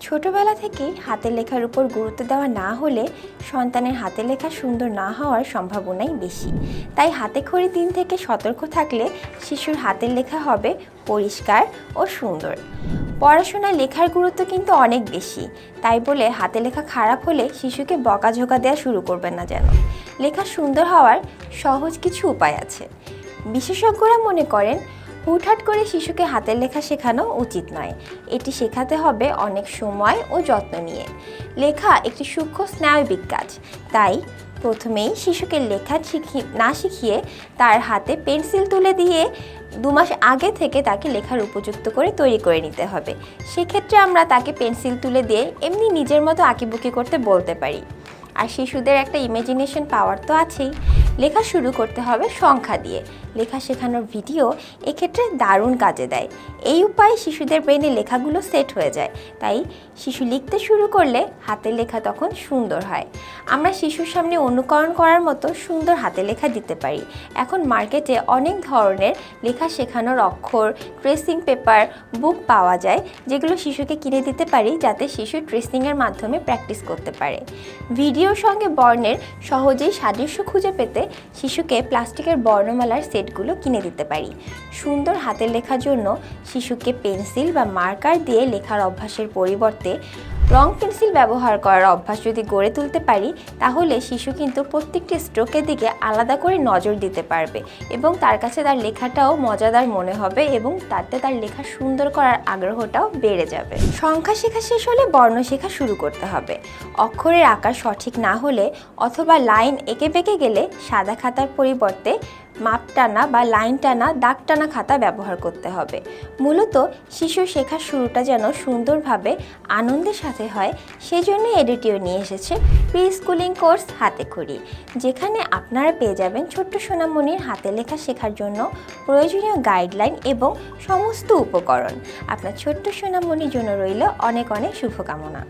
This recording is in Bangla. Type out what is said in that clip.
ছোটবেলা থেকেই হাতের লেখার উপর গুরুত্ব দেওয়া না হলে সন্তানের হাতের লেখা সুন্দর না হওয়ার সম্ভাবনাই বেশি। তাই হাতেখড়ি দিন থেকে সতর্ক থাকলে শিশুর হাতের লেখা হবে পরিষ্কার ও সুন্দর। পড়াশোনায় লেখার গুরুত্ব কিন্তু অনেক বেশি, তাই বলে হাতে লেখা খারাপ হলে শিশুকে বকাঝকা দেওয়া শুরু করবেন না যেন। লেখা সুন্দর হওয়ার সহজ কিছু উপায় আছে। বিশেষজ্ঞরা মনে করেন হুটহাট করে শিশুকে হাতের লেখা শেখানো উচিত নয়। এটি শেখাতে হবে অনেক সময় ও যত্ন নিয়ে। লেখা একটি সূক্ষ্ম স্নায়বিক কাজ, তাই প্রথমেই শিশুকে লেখা না শিখিয়ে তার হাতে পেন্সিল তুলে দিয়ে 2 মাস আগে থেকে তাকে লেখার উপযুক্ত করে তৈরি করে নিতে হবে। সেক্ষেত্রে আমরা তাকে পেন্সিল তুলে দিয়ে এমনি নিজের মতো আঁকিবুকি করতে বলতে পারি। আর শিশুদের একটা ইমাজিনেশন পাওয়ার তো আছেই। লেখা শুরু করতে হবে সংখ্যা দিয়ে। লেখা শেখানোর ভিডিও এক্ষেত্রে দারুণ কাজে দেয়। এই উপায়ে শিশুদের ব্রেনে লেখাগুলো সেট হয়ে যায়, তাই শিশু লিখতে শুরু করলে হাতের লেখা তখন সুন্দর হয়। আমরা শিশুর সামনে অনুকরণ করার মতো সুন্দর হাতের লেখা দিতে পারি। এখন মার্কেটে অনেক ধরনের লেখা শেখানোর অক্ষর, ট্রেসিং পেপার, বুক পাওয়া যায়, যেগুলো শিশুকে কিনে দিতে পারি যাতে শিশু ট্রেসিংয়ের মাধ্যমে প্র্যাকটিস করতে পারে। ভিডিওর সঙ্গে বর্ণের সহজেই সাদৃশ্য খুঁজে পেতে শিশুকে প্লাস্টিকের বর্ণমালার সেটগুলো কিনে দিতে পারি। সুন্দর হাতের লেখার জন্য শিশুকে পেন্সিল বা মার্কার দিয়ে লেখার অভ্যাসের পরিবর্তে রং পেন্সিল ব্যবহার করার অভ্যাস যদি গড়ে তুলতে পারি, তাহলে শিশু কিন্তু প্রত্যেকটি স্ট্রোকের দিকে আলাদা করে নজর দিতে পারবে এবং তার কাছে তার লেখাটাও মজাদার মনে হবে এবং তাতে তার লেখা সুন্দর করার আগ্রহটাও বেড়ে যাবে। সংখ্যা শেখা শেষ হলে বর্ণ শেখা শুরু করতে হবে। অক্ষরের আকার সঠিক না হলে অথবা লাইন এঁকে বেঁকে গেলে সাদা খাতার পরিবর্তে মাপ টানা বা লাইন টানা, দাগ টানা খাতা ব্যবহার করতে হবে। মূলত শিশুর শেখার শুরুটা যেন সুন্দরভাবে আনন্দের সাথে হয়, সেজন্য এডিটিও নিয়ে এসেছে প্রি স্কুলিং কোর্স হাতেখড়ি, যেখানে আপনারা পেয়ে যাবেন ছোট্ট সোনামণির হাতে লেখা শেখার জন্য প্রয়োজনীয় গাইডলাইন এবং সমস্ত উপকরণ। আপনার ছোট্ট সোনামণির জন্য রইল অনেক অনেক শুভকামনা।